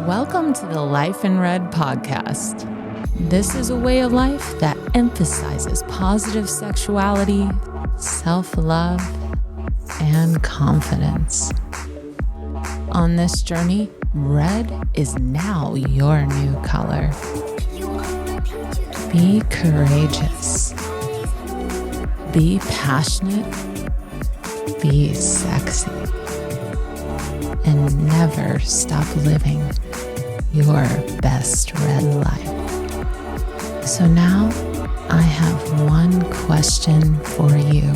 Welcome to the Life in Red podcast. This is a way of life that emphasizes positive sexuality, self-love, and confidence. On this journey, red is now your new color. Be courageous. Be passionate. Be sexy. And never stop living your best red life. So now I have one question for you.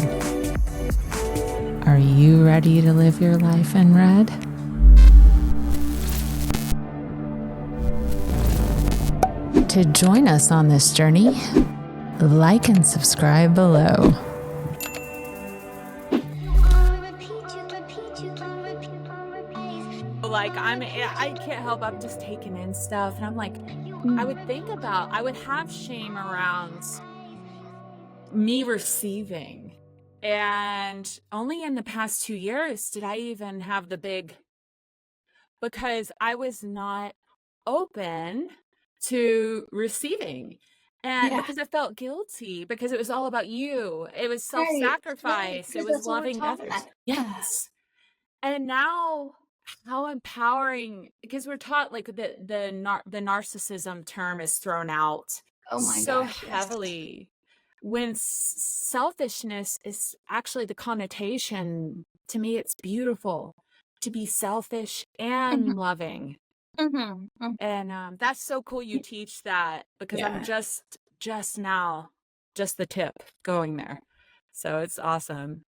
Are you ready to live your life in red? To join us on this journey, like and subscribe below. Like I can't help, I'm just taking in stuff, and I'm like, I would have shame around me receiving, and only in the past 2 years did I even have because I was not open to receiving, and because I felt guilty, because it was all about you, it was self-sacrifice, it was loving others. Yes. And now how empowering, because we're taught like the narcissism term is thrown out so heavily, when selfishness is actually the connotation. To me, it's beautiful to be selfish and loving. And that's so cool you teach that, because I'm just now, just the tip going there. So it's awesome.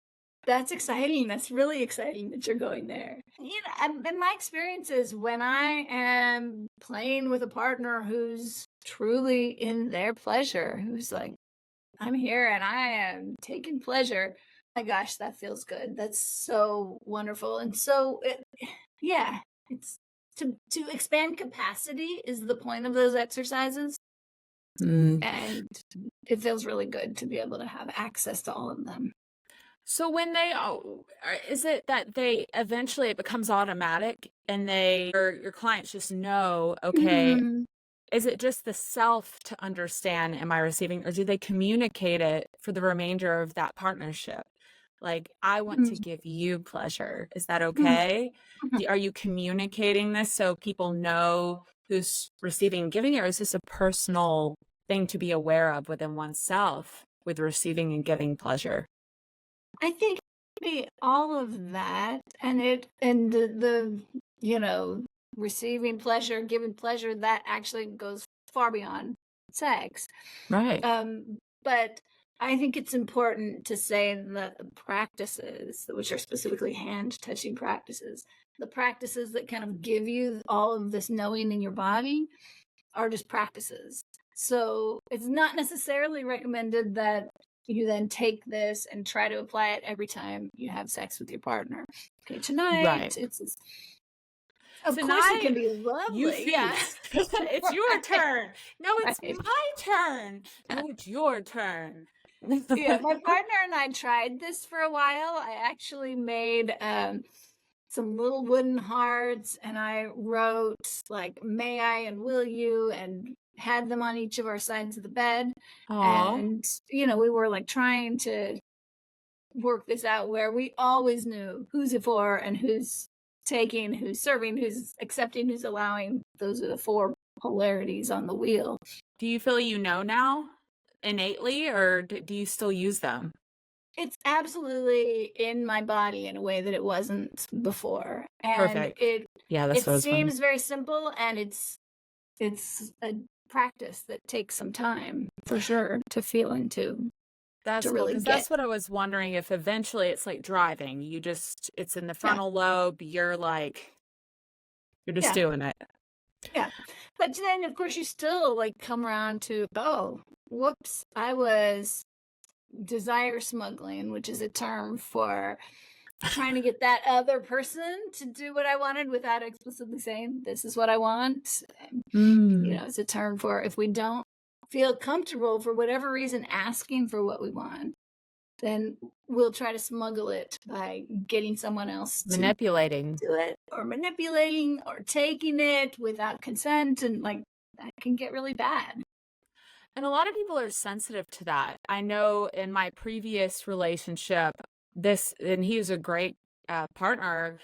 That's exciting. That's really exciting that you're going there. You know, in my experiences, when I am playing with a partner who's truly in their pleasure, who's like, I'm here and I am taking pleasure, my gosh, that feels good. That's so wonderful. And so, it's to expand capacity is the point of those exercises. And it feels really good to be able to have access to all of them. So when is it that they eventually it becomes automatic, and your clients just know, okay, is it just the self to understand, am I receiving, or do they communicate it for the remainder of that partnership? Like, I want to give you pleasure. Is that okay? Are you communicating this so people know who's receiving and giving, or is this a personal thing to be aware of within oneself with receiving and giving pleasure? I think maybe all of that, and the receiving pleasure, giving pleasure, that actually goes far beyond sex. Right. But I think it's important to say that the practices, which are specifically hand touching practices, the practices that kind of give you all of this knowing in your body, are just practices. So it's not necessarily recommended that you then take this and try to apply it every time you have sex with your partner. Okay, tonight, of course it can be lovely. It's your turn. No, it's my turn. No, it's your turn. Yeah, my partner and I tried this for a while. I actually made some little wooden hearts, and I wrote like, may I and will you, and had them on each of our sides of the bed. Aww. And we were like trying to work this out where we always knew who's it for and who's taking, who's serving, who's accepting, who's allowing. Those are the four polarities on the wheel. Do you feel now innately, or do you still use them? It's absolutely in my body in a way that it wasn't before. And perfect. It seems fun. very simple, and it's a practice that takes some time for sure to feel into. That's cool, because that's what I was wondering, if eventually it's like driving, it's in the frontal lobe, you're just doing it. Yeah. But then of course you still like come around to, oh, whoops, I was desire smuggling, which is a term for trying to get that other person to do what I wanted without explicitly saying, this is what I want. It's a term for if we don't feel comfortable for whatever reason asking for what we want, then we'll try to smuggle it by getting someone else to Manipulating. do it, or manipulating, or taking it without consent, and like that can get really bad. And a lot of people are sensitive to that. I know in my previous relationship, and he was a great partner.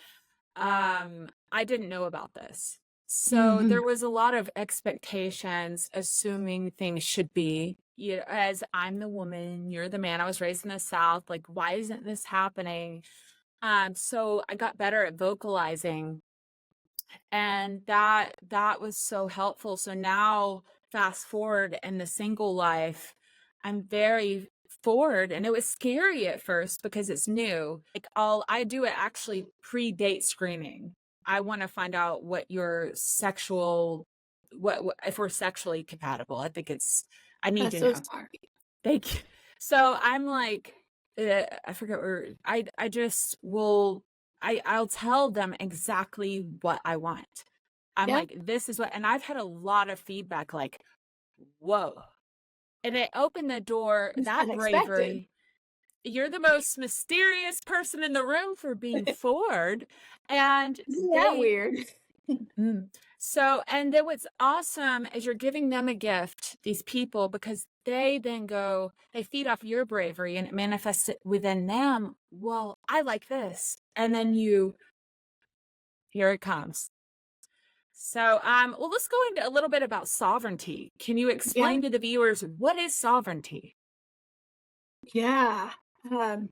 I didn't know about this. So Hmm. there was a lot of expectations, assuming things should be, as I'm the woman, you're the man. I was raised in the South. Like, why isn't this happening? So I got better at vocalizing, and that was so helpful. So now, fast forward in the single life, I'm very forward, and it was scary at first because it's new. Like, I do it actually pre-date screening. I want to find out what your sexual, what if we're sexually compatible. I need That's to so know. smart. Thank you. So I'm like, I forget where I just will, I'll tell them exactly what I want. I'm Yeah, like, this is what, and I've had a lot of feedback like, whoa. And it opened the door, it's that unexpected. bravery. You're the most mysterious person in the room for being forward. And Isn't that they, weird? Mm. So, and then what's awesome is you're giving them a gift, these people, because they then go, they feed off your bravery and it manifests it within them. Well, I like this. And then here it comes. So, well, let's go into a little bit about sovereignty. Can you Yeah, explain to the viewers what is sovereignty? yeah.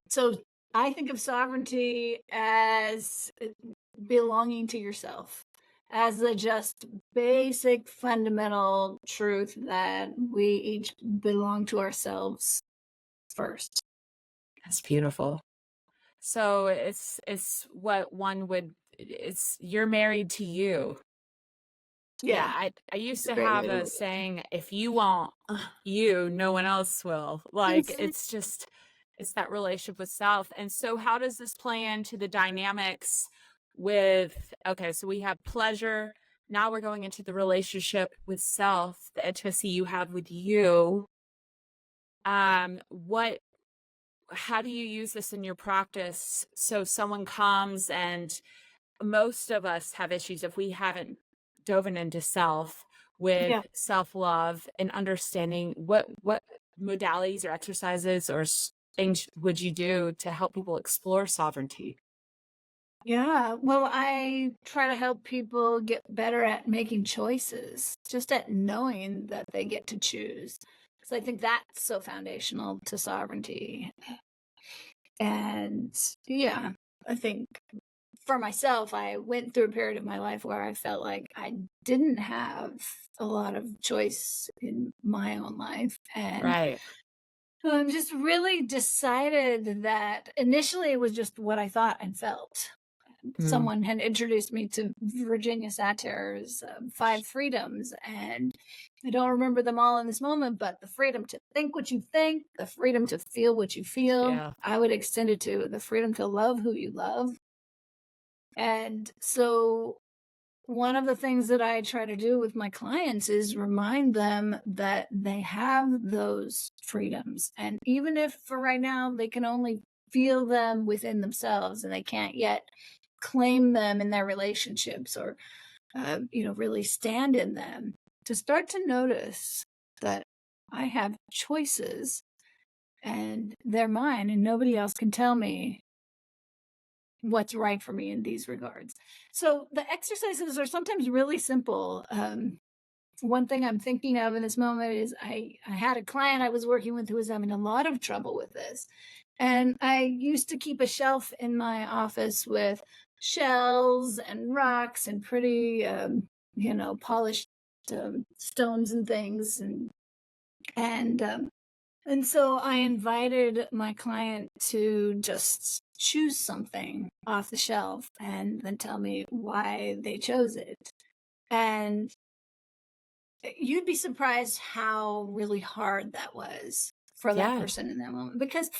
So I think of sovereignty as belonging to yourself, as the just basic fundamental truth that we each belong to ourselves first. That's beautiful. So it's what one would, it's you're married to you. Yeah, Yeah, I it's used a to great have way to a look saying, if you want you, no one else will. at Like, it. it's that relationship with self. And so how does this play into the dynamics with, okay, so we have pleasure. Now we're going into the relationship with self, the intimacy you have with you. What how do you use this in your practice? So someone comes, and most of us have issues if we haven't dove into self, with Yeah. self-love and understanding what modalities or exercises or things would you do to help people explore sovereignty? Yeah, well, I try to help people get better at making choices, just at knowing that they get to choose. Because I think that's so foundational to sovereignty. And yeah, I think for myself, I went through a period of my life where I felt like I didn't have a lot of choice in my own life. And Right. just really decided that initially it was just what I thought and felt. Mm. Someone had introduced me to Virginia Satir's Five Freedoms, and I don't remember them all in this moment, but the freedom to think what you think, the freedom to feel what you feel, Yeah. I would extend it to the freedom to love who you love. And so one of the things that I try to do with my clients is remind them that they have those freedoms. And even if for right now they can only feel them within themselves and they can't yet claim them in their relationships or, really stand in them, to start to notice that I have choices and they're mine and nobody else can tell me what's right for me in these regards. So the exercises are sometimes really simple. One thing I'm thinking of in this moment is I had a client I was working with who was having a lot of trouble with this. And I used to keep a shelf in my office with shells and rocks and pretty, polished stones and things. And and so I invited my client to just choose something off the shelf and then tell me why they chose it. And you'd be surprised how really hard that was for that Yeah. person in that moment because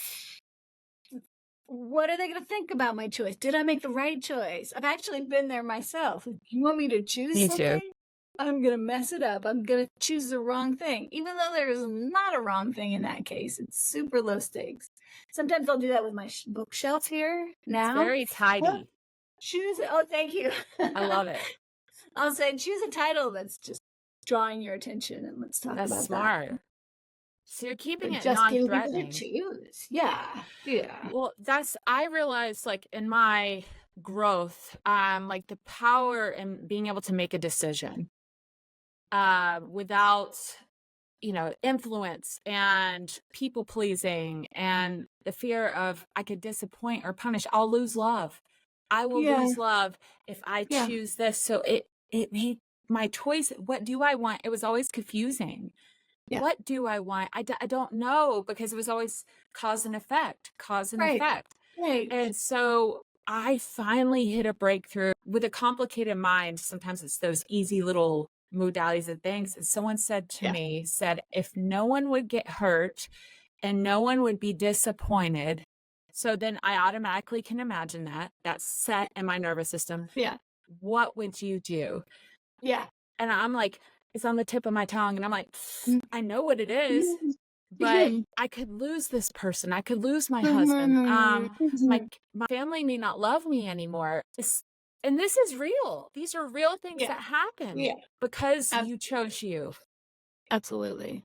what are they going to think about my choice? Did I make the right choice? I've actually been there myself. You want me to choose Me too. something? I'm going to mess it up. I'm going to choose the wrong thing, even though there is not a wrong thing in that case. It's super low stakes. Sometimes I'll do that with my bookshelf here It's now. very Well, tidy. oh, thank you. I love it. I'll say, choose a title that's just drawing your attention, and let's talk That's about that. smart. So you're keeping But it just giving people to non-threatening. choose. Yeah. Yeah. Well, I realized like in my growth, like the power in being able to make a decision, without, influence and people pleasing and the fear of I could disappoint or punish. I'll lose love. I will Yeah. lose love if I Yeah. choose this. So it made my choice. What do I want? It was always confusing. Yeah. What do I want? I don't know, because it was always cause and effect, cause and Right. effect. Right. And so I finally hit a breakthrough with a complicated mind. Sometimes it's those easy little modalities and things. And someone said to me, if no one would get hurt and no one would be disappointed, so then I automatically can imagine that's set in my nervous system. Yeah. What would you do? Yeah. And I'm like, it's on the tip of my tongue. And I'm like, Mm. I know what it is, but Mhm. I could lose this person. I could lose my husband. Mhm. My family may not love me anymore. And this is real. These are real things Yeah. that happen Yeah. because you chose you. Absolutely.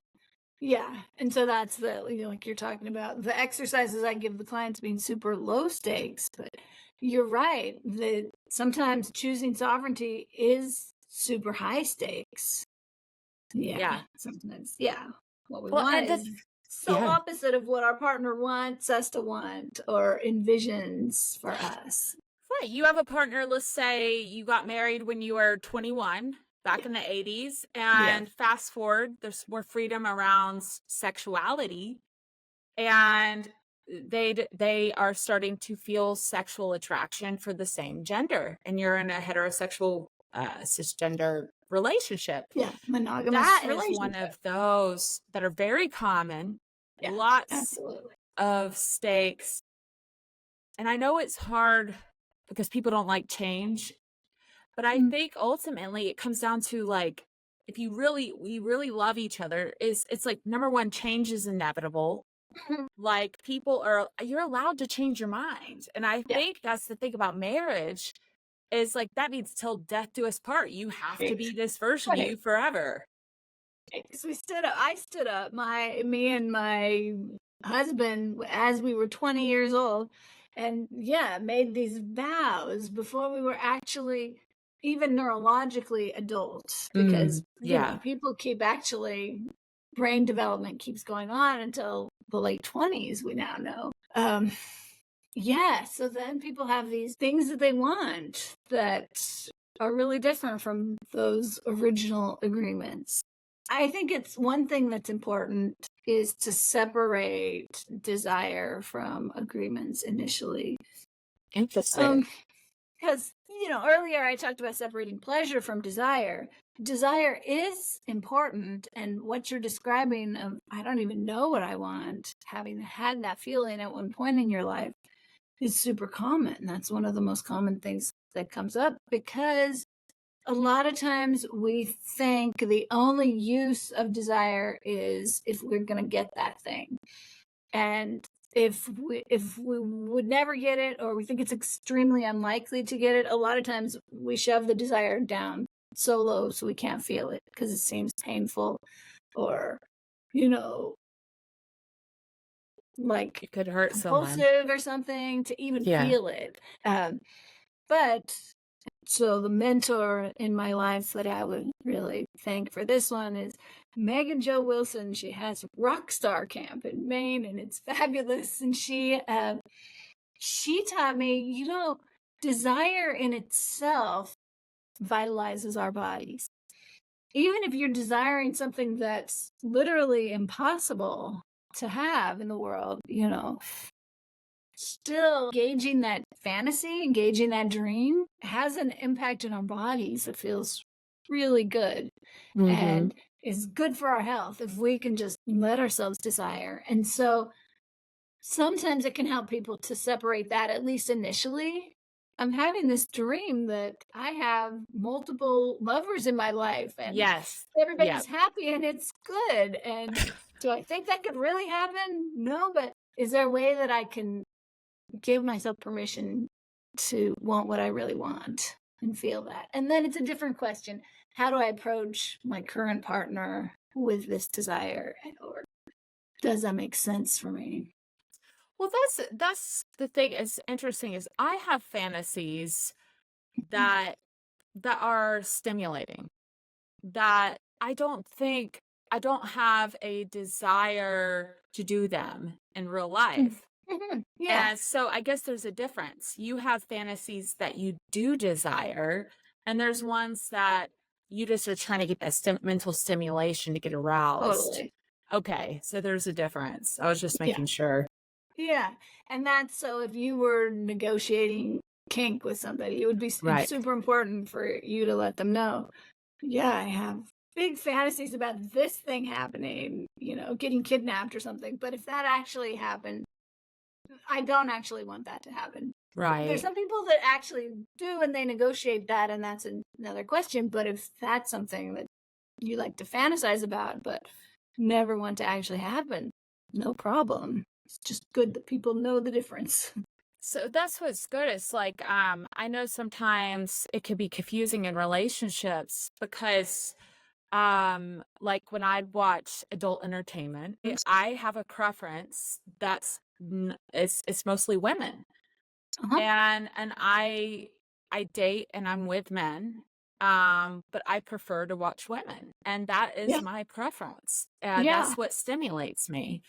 Yeah. And so that's like you're talking about the exercises I give the clients being super low stakes. But you're right that sometimes choosing sovereignty is super high stakes. Yeah. Yeah. Sometimes. Yeah. What we Well, want and is so yeah. opposite of what our partner wants us to want or envisions for us. Right. You have a partner, let's say you got married when you were 21 back in the 80s, Yeah. and fast forward, there's more freedom around sexuality, and they are starting to feel sexual attraction for the same gender, and you're in a heterosexual cisgender relationship. Yeah. Monogamous That is one relationship. of those that are very common. Yeah. Lots Absolutely. of stakes. And I know it's hard because people don't like change, but I think ultimately it comes down to like, if we really love each other, it's like, number one, change is inevitable. Like you're allowed to change your mind. And I Yeah. think that's the thing about marriage, is like, that means till death do us part. You have to be this version of Right. you forever. Because I stood up, me and my husband, as we were 20 years old, and made these vows before we were actually even neurologically adults. Because, Yeah. people brain development keeps going on until the late 20s, we now know. So then people have these things that they want that are really different from those original agreements. I think it's one thing that's important is to separate desire from agreements initially. Interesting. Because, earlier I talked about separating pleasure from desire. Desire is important. And what you're describing of, I don't even know what I want, having had that feeling at one point in your life, is super common. That's one of the most common things that comes up, because a lot of times we think the only use of desire is if we're going to get that thing. And if we would never get it, or we think it's extremely unlikely to get it, a lot of times we shove the desire down so low so we can't feel it because it seems painful, or like It could hurt someone. compulsive or something to even feel it. But so the mentor in my life that I would really thank for this one is Megan Jo Wilson. She has Rockstar Camp in Maine, and it's fabulous. And she taught me, desire in itself vitalizes our bodies. Even if you're desiring something that's literally impossible to have in the world, still engaging that fantasy, engaging that dream has an impact in our bodies that feels really good and is good for our health if we can just let ourselves desire. And so sometimes it can help people to separate that, at least initially, I'm having this dream that I have multiple lovers in my life and Yes. Yeah. everybody's happy and it's good. And do I think that could really happen? No, but is there a way that I can give myself permission to want what I really want and feel that? And then it's a different question. How do I approach my current partner with this desire? Or does that make sense for me? Well, that's the thing is interesting is I have fantasies Mhm. that are stimulating, that I don't have a desire to do them in real Mm. life. Mhm. Yeah, And so I guess there's a difference. You have fantasies that you do desire, and there's ones that you just are trying to get that mental stimulation to get aroused. totally. Okay, so there's a difference. I was just Yeah. making sure. Yeah, and that's so if you were negotiating kink with somebody, it would be Right. super important for you to let them know, "Yeah, I have big fantasies about this thing happening, getting kidnapped or something, but if that actually happened, I don't actually want that to happen." There's Right. some people that actually do and they negotiate that, and that's another question, but if that's something that you like to fantasize about, but never want to actually happen, no problem. It's just good that people know the difference. So that's what's good. It's like, I know sometimes it could be confusing in relationships because, like when I watch adult entertainment, I have a preference that's it's mostly women, Uh-huh. and I date and I'm with men, but I prefer to watch women, and that Yeah. is my preference. Yeah. That's what stimulates me.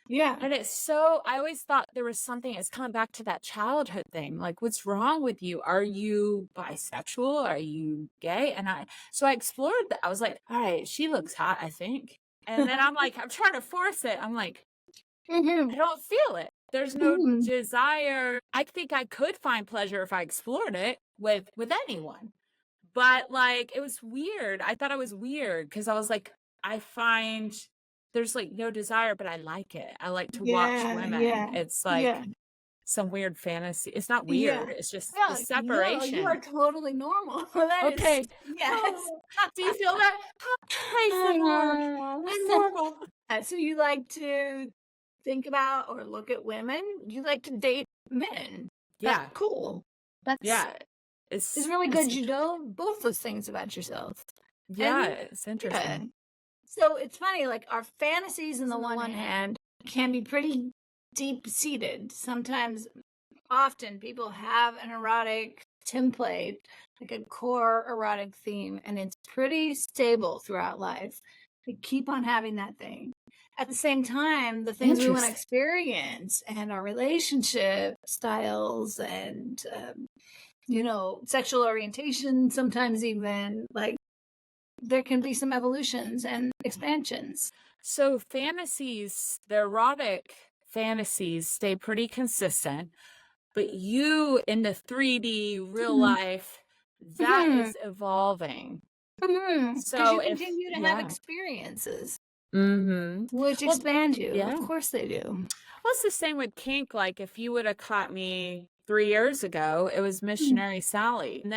Yeah. And it's so I always thought there was something it's coming back to that childhood thing, like, "What's wrong with you? Are you bisexual? Are you gay?" And I explored that. I was like, "Alright, she looks hot, I think." And then I'm like, I'm trying to force it. I'm like, Mhm. I don't feel it. There's no Mhm. desire. I think I could find pleasure if I explored it with anyone. But, like, it was weird. I thought I was weird because I was like, I find there's, like, no desire, but I like it. I like to watch Yeah, women. yeah, It's yeah, like some weird fantasy. It's not weird. yeah. It's just the Yeah, no, you are separation. totally normal. That is Okay. yes. Do you feel that? Praise the Lord. I'm normal. So you like to think about or look at women? You like to date men. That's Yeah. cool. That's Yeah. it's It's really it's good you know both those things about yourself. yeah, And it's yeah. interesting. So it's funny, like our fantasies on the one hand can be pretty deep seated. Sometimes, often, people have an erotic template, like a core erotic theme, and it's pretty stable throughout life. We keep on having that thing. At the same time, the things we want to Interesting. experience and our relationship styles and, sexual orientation, sometimes even like there can be some evolutions and expansions. So fantasies, the erotic fantasies stay pretty consistent, but you in the 3D real Mhm. life, that Mhm. is evolving. Because So you if continue to have yeah. experiences Mhm. which Well, expand you. Of yeah. course they do. Well, it's the same with kink, like, if you woulda caught me 3 years ago, it was Mm. Missionary Sally, Mhm.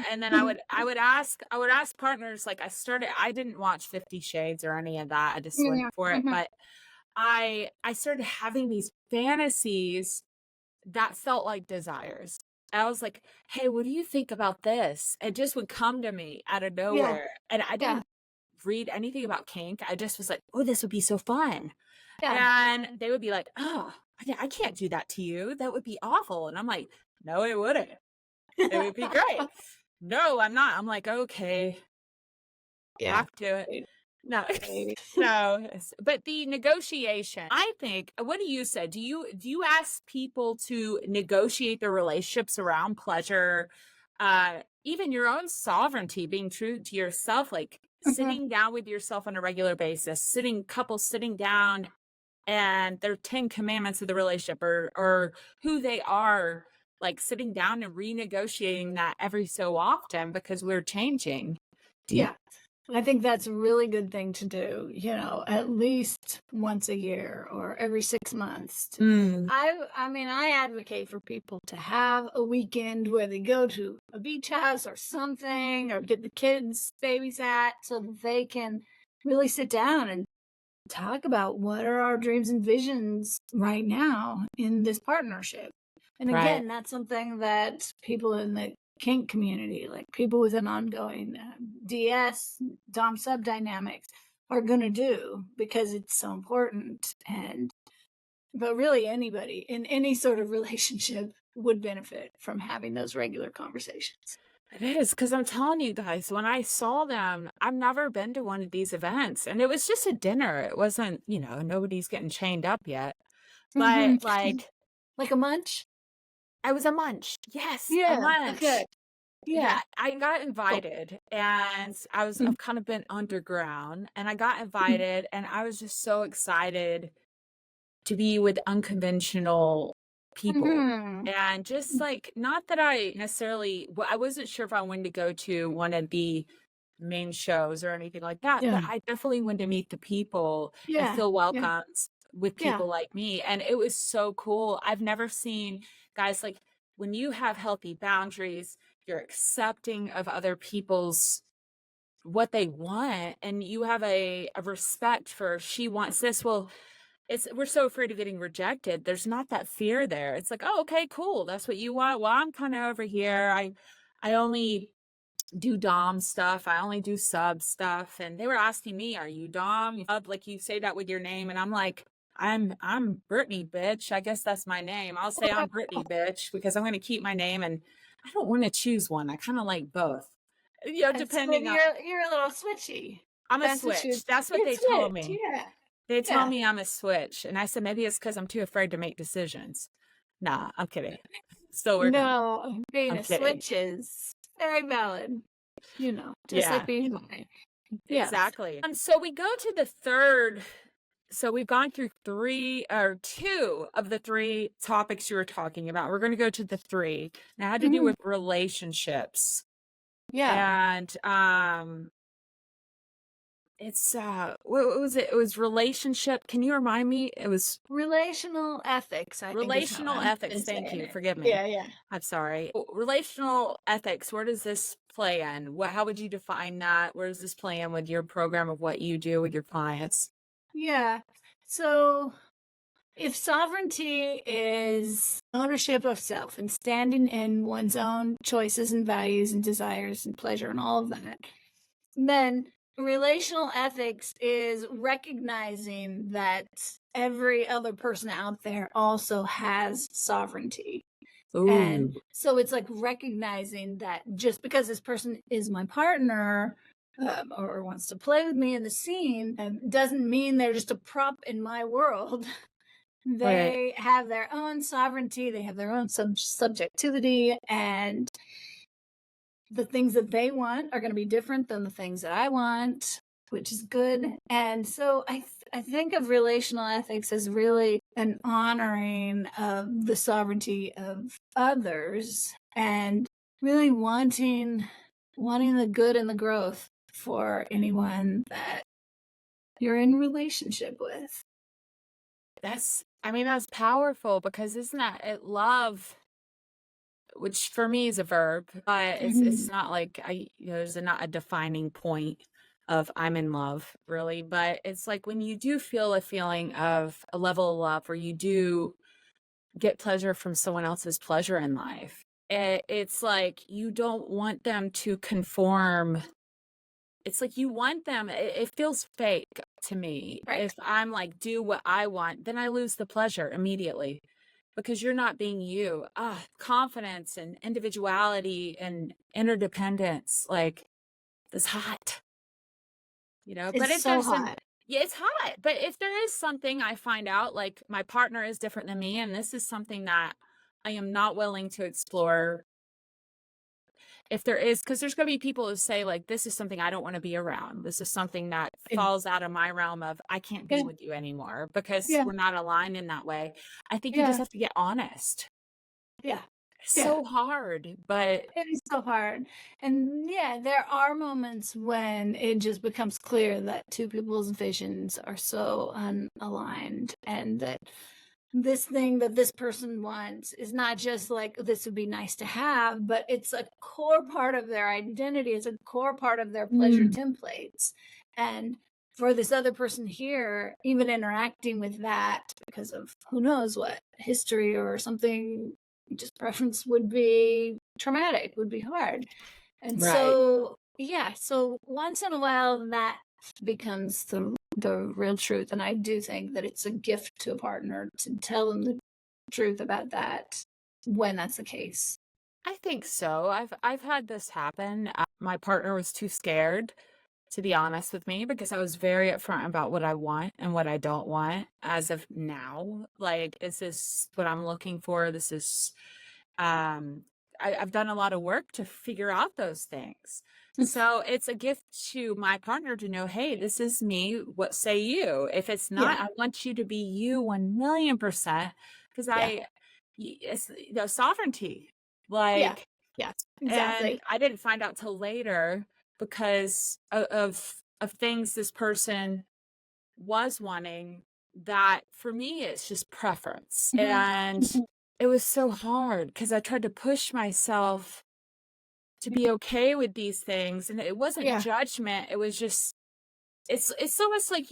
and then Mhm. I would ask partners, like, I didn't watch 50 Shades or any of that, I just went Yeah. for it, Mhm. but I started having these fantasies that felt like desires. I was like, "Hey, what do you think about this?" It just would come to me out of Yeah. nowhere, and I Yeah. didn't read anything about kink, I just was like, "Oh, this would be so fun." Yeah. And they would be like, "Oh, I can't do that to you. That would be awful." And I'm like, "No, it wouldn't. It would be great." "No, I'm not." I'm like, "Okay, Yeah. have to it." Right. No, Right. no, but the negotiation, I think what do you say? Do you ask people to negotiate their relationships around pleasure, even your own sovereignty, being true to yourself, like Mhm. sitting down with yourself on a regular basis, couples sitting down and their 10 commandments of the relationship or who they are, like sitting down and renegotiating that every so often because we're changing. Do you Yeah. I think that's a really good thing to do, at least once a year or every 6 months. Mm, I mean, I advocate for people to have a weekend where they go to a beach house or something, or get the kids babysat so that they can really sit down and talk about what are our dreams and visions right now in this partnership. And right. again, that's something that people in the kink community, like people with an ongoing DS, Dom sub dynamics, are going to do because it's so important. But really, anybody in any sort of relationship would benefit from having those regular conversations. It is because I'm telling you guys, when I saw them, I've never been to one of these events, and it was just a dinner. It wasn't, nobody's getting chained up yet. Hmm. But like, Like a munch? I was a munch. Yes, a Yeah. Okay. munch. Yeah. Yeah, I got Cool. invited, and I've kind of been underground, and I got Mhm. invited, and I was just so excited to be with unconventional people. Mhm. And just like, not that I necessarily, well, I wasn't sure if I wanted to go to one of the main shows or anything like that, Yeah. but I definitely wanted to meet the people and Yeah. feel Yeah. welcomed with Yeah. people like me. And it was so cool. I've never seen guys like, when you have healthy boundaries, you're accepting of other people's what they want, and you have a respect for, she wants this. Well, we're so afraid of getting rejected. There's not that fear there. It's like, oh, okay, cool. That's what you want. Well, I'm kind of over here. I only do Dom stuff. I only do sub stuff. And they were asking me, are you Dom? You sub, like you say that with your name. And I'm like, I'm Brittany, bitch. I guess that's my name. I'll say I'm Brittany, bitch, because I'm going to keep my name, and I don't want to choose one. I kind of like both. So Depending on, you're a little switchy. I'm a That's what switch. That's what you'd they told switch. me. Yeah. They tell Yeah. me I'm a switch. And I said, maybe it's because I'm too afraid to make decisions. Nah, I'm kidding. Still working. No, being I'm a kidding. switch is very valid. Just like Yeah, being mine. Yeah. exactly. So we go to the third. So we've gone through three or two of the three topics you were talking about. We're going to go to the three. Now, it had to do Mhm. with relationships. Yeah. And it's what was it? It was relationship. Can you remind me? It was Relational ethics, I think is how relational I've ethics. been Thank saying you. it. Forgive me. Yeah, yeah. I'm sorry. Relational ethics. Where does this play in? How would you define that? Where does this play in with your program of what you do with your clients? Yeah. So if sovereignty is ownership of self and standing in one's own choices and values and desires and pleasure and all of that, then relational ethics is recognizing that every other person out there also has sovereignty. And Ooh, so it's like recognizing that just because this person is my partner, or wants to play with me in the scene, doesn't mean they're just a prop in my world. right. They have their own sovereignty, they have their own subjectivity, and the things that they want are going to be different than the things that I want, which is good. And so I think of relational ethics as really an honoring of the sovereignty of others and really wanting the good and the growth for anyone that you're in relationship with. That's powerful, because isn't that it, love, which for me is a verb, but it's Mhm. not like there's not a defining point of I'm in love really, but it's like when you do feel a feeling of a level of love where you do get pleasure from someone else's pleasure in life. It's like you don't want them to conform. It's like you want them. It feels fake to me. Right. If I'm like, do what I want, then I lose the pleasure immediately, because you're not being you. Confidence and individuality and interdependence, like, is hot, but It's if so there's an, hot. yeah, it's hot. But if there is something I find out, like my partner is different than me, and this is something that I am not willing to explore, if there is, because there's going to be people who say, like, this is something I don't want to be around. This is something that Yeah. falls out of my realm of I can't be Yeah. with you anymore because Yeah. we're not aligned in that way. I think you just Yeah. have to get honest. Yeah. Yeah. So hard, but It is so hard. And yeah, there are moments when it just becomes clear that two people's visions are so unaligned, and that this thing that this person wants is not just like this would be nice to have, but it's a core part of their identity, it's a core part of their pleasure mm, templates. And for this other person here, even interacting with that because of who knows what history or something, just preference, would be traumatic, would be hard. And right. so, yeah, so once in a while that becomes the real truth. And I do think that it's a gift to a partner to tell them the truth about that when that's the case. I think so. I've had this happen. My partner was too scared to be honest with me because I was very upfront about what I want and what I don't want as of now. Like, is this what I'm looking for? This is um I've done a lot of work to figure out those things. So it's a gift to my partner to know, hey, this is me. What say you? If it's not, Yeah, I want you to be you 1,000,000% because yeah, it's sovereignty. yeah, Like, yeah, and exactly. I didn't find out till later because of things this person was wanting that for me it's just preference. Mhm, And mhm. it was so hard because I tried to push myself to be okay with these things and it wasn't Yeah, judgment, it was just it's almost like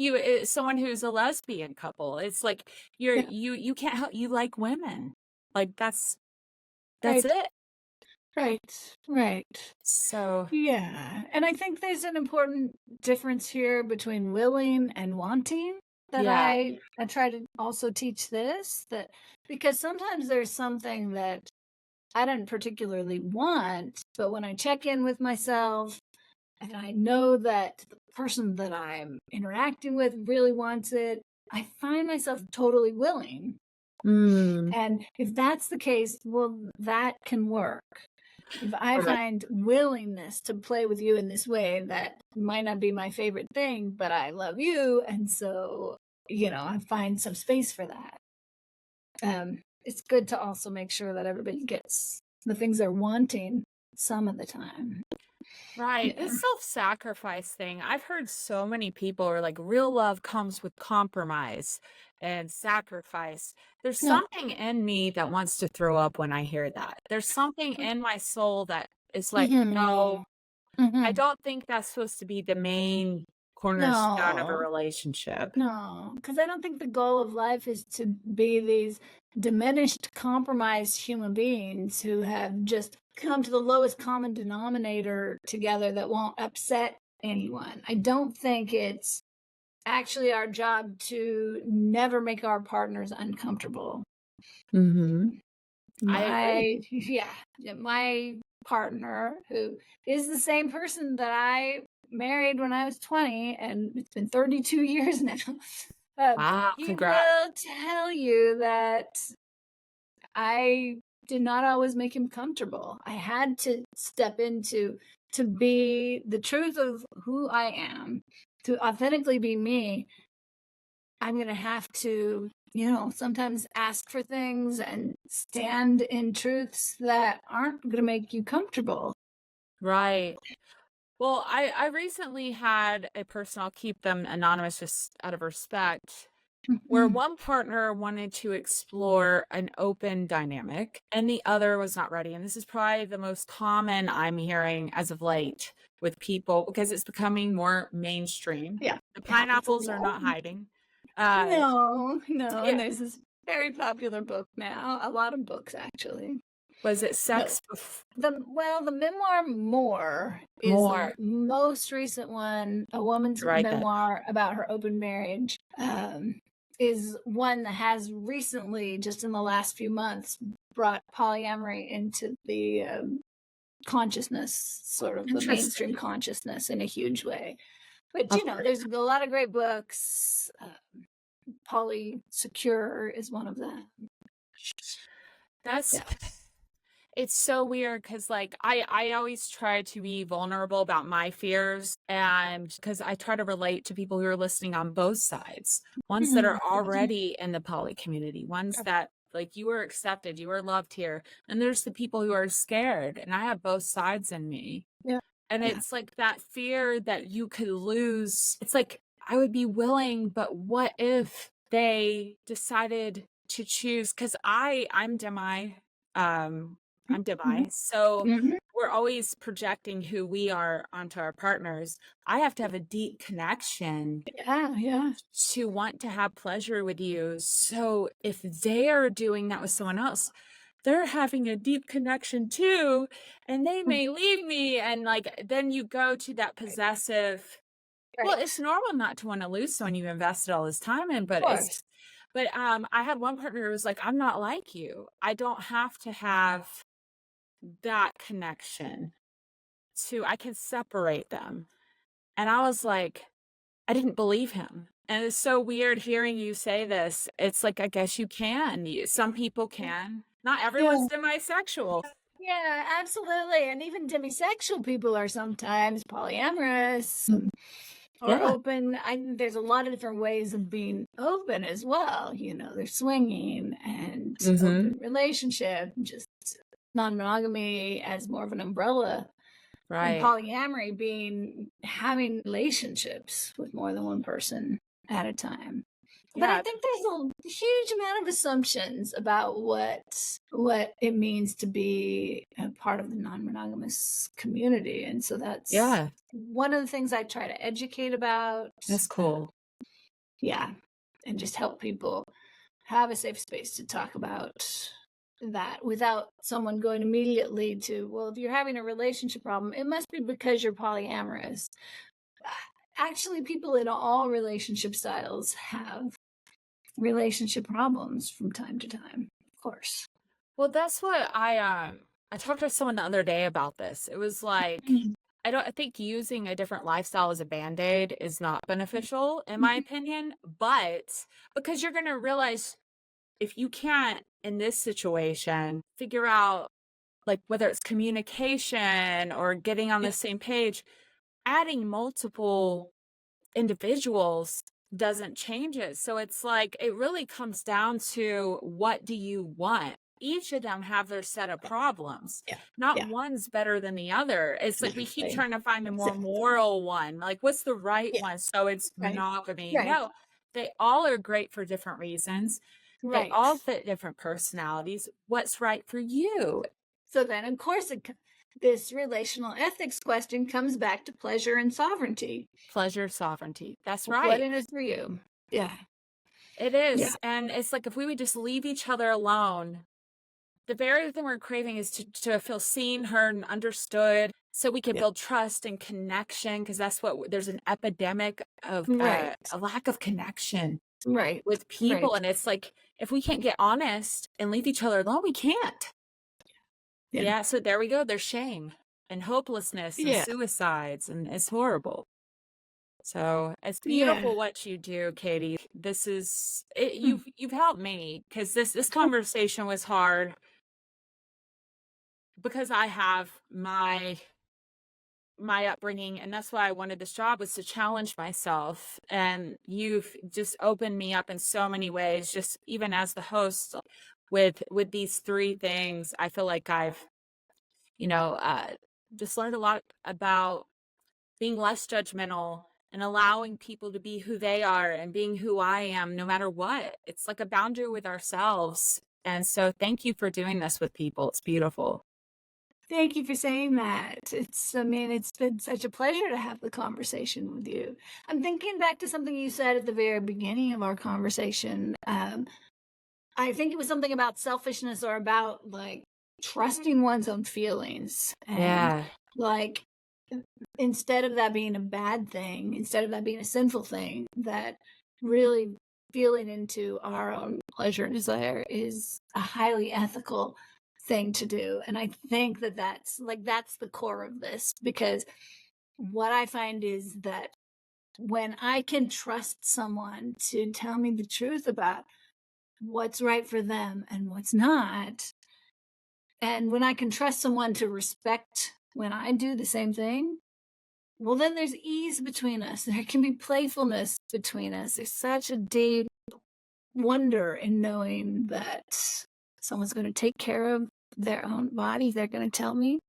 someone who's a lesbian couple. It's like yeah, you can't help you like women. Like that's right, it. right, right. So Yeah. And I think there's an important difference here between willing and wanting, that yeah. I try to also teach this, that because sometimes there's something that I don't particularly want, but when I check in with myself and I know that the person that I'm interacting with really wants it, I find myself totally willing. Mm, And if that's the case, well, that can work. If I right. find willingness to play with you in this way that might not be my favorite thing, but I love you. And so, I find some space for that. It's good to also make sure that everybody gets the things they're wanting some of the time. Right. Yeah. This self-sacrifice thing. I've heard so many people are like, real love comes with compromise and sacrifice. There's No. something in me that wants to throw up when I hear that. There's something in my soul that is like, no, Hmm. I Hmm. don't think that's supposed to be the main cornerstone of a No. relationship. No, because I don't think the goal of life is to be these diminished, compromised human beings who have just come to the lowest common denominator together that won't upset anyone. I don't think it's actually our job to never make our partners uncomfortable. Hmm. I agree. My partner, who is the same person that I married when I was 20, and it's been 32 years now. Wow, He congrats. will tell you that I did not always make him comfortable. I had to step into to be the truth of who I am, to authentically be me. I'm going to have to, sometimes ask for things and stand in truths that aren't going to make you comfortable. Right. Well, I recently had a person, I'll keep them anonymous just out of respect, where Mhm. one partner wanted to explore an open dynamic and the other was not ready. And this is probably the most common I'm hearing as of late with people because it's becoming more mainstream. Yeah, The it happens a pineapples are lot. not hiding. Uh, No, no, yeah, and there's this very popular book now, a lot of books actually. was it No, the memoir More is the more? most recent one. A woman's Right that. memoir about her open marriage is one that has recently, just in the last few months, brought polyamory into the consciousness, sort of the mainstream Interesting. consciousness in a huge way. But I've heard there's a lot of great books. Polly Secure is one of them. that's Yeah. it's so weird because like I always try to be vulnerable about my fears and because I try to relate to people who are listening on both sides, ones that Mhm. are already in the poly community, ones that Like, you are accepted, you are loved here. And there's the people who are scared, and I have both sides in me. Yeah. And Yeah. it's like that fear that you could lose. It's like, I would be willing, but what if they decided to choose? Because I'm Mhm. demi, so Mhm. we're always projecting who we are onto our partners. I have to have a deep connection Yeah, yeah. to want to have pleasure with you. So if they are doing that with someone else, they're having a deep connection too, and they Mm, may leave me. And like, then you go to that right, possessive. Well, it's right. normal not to want to lose someone you've invested all this time in, Of but course. I had one partner who was like, I'm not like you. I don't have to have that connection I can separate them. And I was like, I didn't believe him. And it's so weird hearing you say this. It's like, I guess you can. Some people Yeah. can. Not everyone's Yeah. demisexual. Yeah, absolutely. And even demisexual people are sometimes polyamorous or Yeah. open. There's a lot of different ways of being open as well. There's swinging and Hmm. open relationship, just non-monogamy as more of an umbrella, and Right. polyamory being having relationships with more than one person at a time. But I Yeah. think there's a huge amount of assumptions about what it means to be a part of the non-monogamous community, and so that's Yeah. one of the things I try to educate about. That's Uh, cool. yeah, and just help people have a safe space to talk about that without someone going immediately to, well, if you're having a relationship problem, it must be because you're polyamorous. Actually, people in all relationship styles have relationship problems from time to time, of course. Well, that's what I talked to someone the other day about this. It was like, Mhm. I think using a different lifestyle as a band-aid is not beneficial in my Mhm. opinion, but because you're going to realize if you can't in this situation figure out, like, whether it's communication or getting on Yeah, the same page, adding multiple individuals doesn't change it. So it's like, it really comes down to, what do you want? Each of them have their set of problems. yeah, Not yeah, one's better than the other. It's like we keep exactly. trying to find a more Exactly. moral one. Like, what's the right Yeah, one? So it's right, monogamy. right, No, they all are great for different reasons. They right. all fit different personalities. What's right for you? So then, of course, this relational ethics question comes back to pleasure and sovereignty. Pleasure, sovereignty. That's What right. in it for you? Yeah, It yeah, is. And it's like, if we would just leave each other alone, the very thing we're craving is to feel seen, heard, and understood, so we can yeah. build trust and connection. Because that's what there's an epidemic of Right, a lack of connection right, with right. people. And it's like, if we can't get honest and leave each other alone, we can't. Yeah, Yeah. So there we go. There's shame and hopelessness and yeah, suicides, and it's horrible. So it's yeah. beautiful what you do, Katie. This is it, Hmm. you've helped me, because this conversation was hard, because I have my upbringing, and that's why I wanted this job, was to challenge myself. And you've just opened me up in so many ways, just even as the host, with these three things. I feel like I've, you know, just learned a lot about being less judgmental and allowing people to be who they are, and being who I am, no matter what. It's like a boundary with ourselves. And so thank you for doing this with people. It's beautiful. Thank you for saying that. It's been such a pleasure to have the conversation with you. I'm thinking back to something you said at the very beginning of our conversation. I think it was something about selfishness, or about like trusting one's own feelings, and Yeah. like instead of that being a bad thing, instead of that being a sinful thing, that really feeling into our own pleasure and desire is a highly ethical thing to do. And I think that that's the core of this, because what I find is that when I can trust someone to tell me the truth about what's right for them and what's not, and when I can trust someone to respect when I do the same thing, well, then there's ease between us. There can be playfulness between us. There's such a deep wonder in knowing that someone's going to take care of their own body. They're going to tell me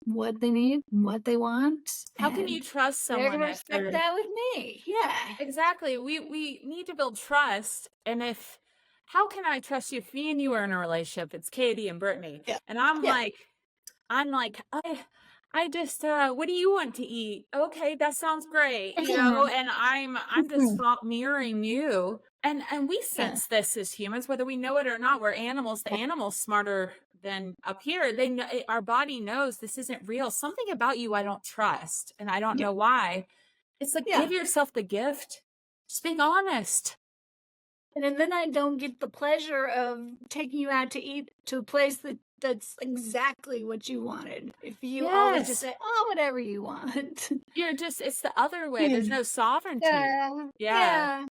what they need, what they want. How can you trust they're someone going to if respect that with me? Yeah. Exactly. We need to build trust. And how can I trust you if me and you are in a relationship? It's Katie and Brittany. Yeah. And I'm like, I just, what do you want to eat? Okay, that sounds great. And I'm just not mirroring you. And we sense this as humans, whether we know it or not. We're animals. The animal's smarter than up here. They know, our body knows this isn't real. Something about you I don't trust, and I don't know why. It's like, give yourself the gift. Just being honest. And then I don't get the pleasure of taking you out to eat to a place that's exactly what you wanted. If you always just say, oh, whatever you want. It's the other way. There's no sovereignty. Yeah.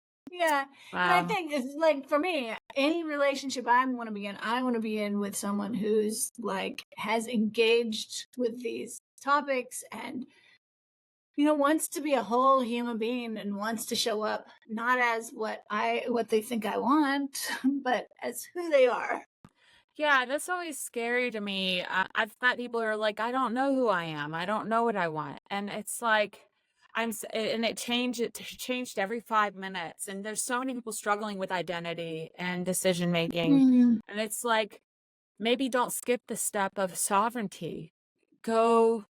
Wow. And I think it's like, for me, any relationship I want to be in with someone who's like has engaged with these topics and wants to be a whole human being and wants to show up not as what they think I want, but as who they are. Yeah, that's always scary to me. I've met people who are like, I don't know who I am. I don't know what I want. And it's like, it changed every 5 minutes. And there's so many people struggling with identity and decision making. And it's like, maybe don't skip the step of sovereignty. Go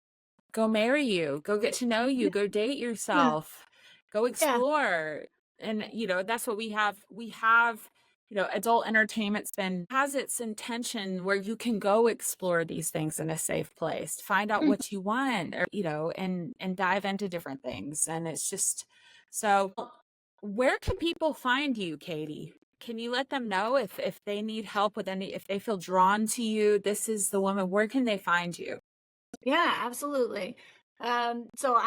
marry you, go get to know you, go date yourself, go explore. And, that's what we have. We have, adult entertainment has its intention where you can go explore these things in a safe place, find out what you want, or, and dive into different things. And it's just, so where can people find you, Katie? Can you let them know if they need help with if they feel drawn to you, this is the woman, where can they find you? Yeah, absolutely. So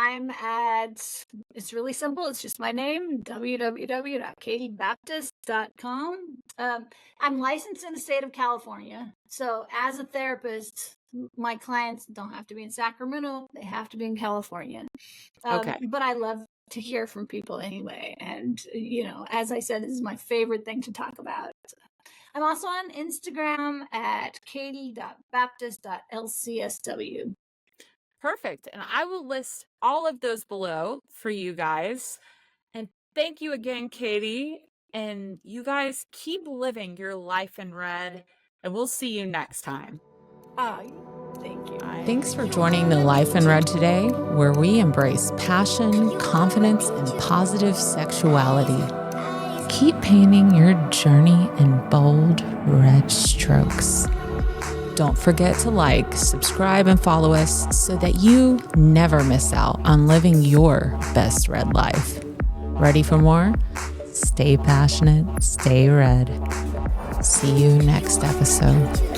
it's really simple. It's just my name, www.katiebaptist.com. I'm licensed in the state of California. So as a therapist, my clients don't have to be in Sacramento. They have to be in California. Okay. But I love to hear from people anyway. And, as I said, this is my favorite thing to talk about. I'm also on Instagram at katie.baptist.lcsw. Perfect. And I will list all of those below for you guys. And thank you again, Katie. And you guys keep living your life in red. And we'll see you next time. Thank you. Thanks for joining the Life in Red today, where we embrace passion, confidence, and positive sexuality. Keep painting your journey in bold red strokes. Don't forget to like, subscribe, and follow us so that you never miss out on living your best red life. Ready for more? Stay passionate, stay red. See you next episode.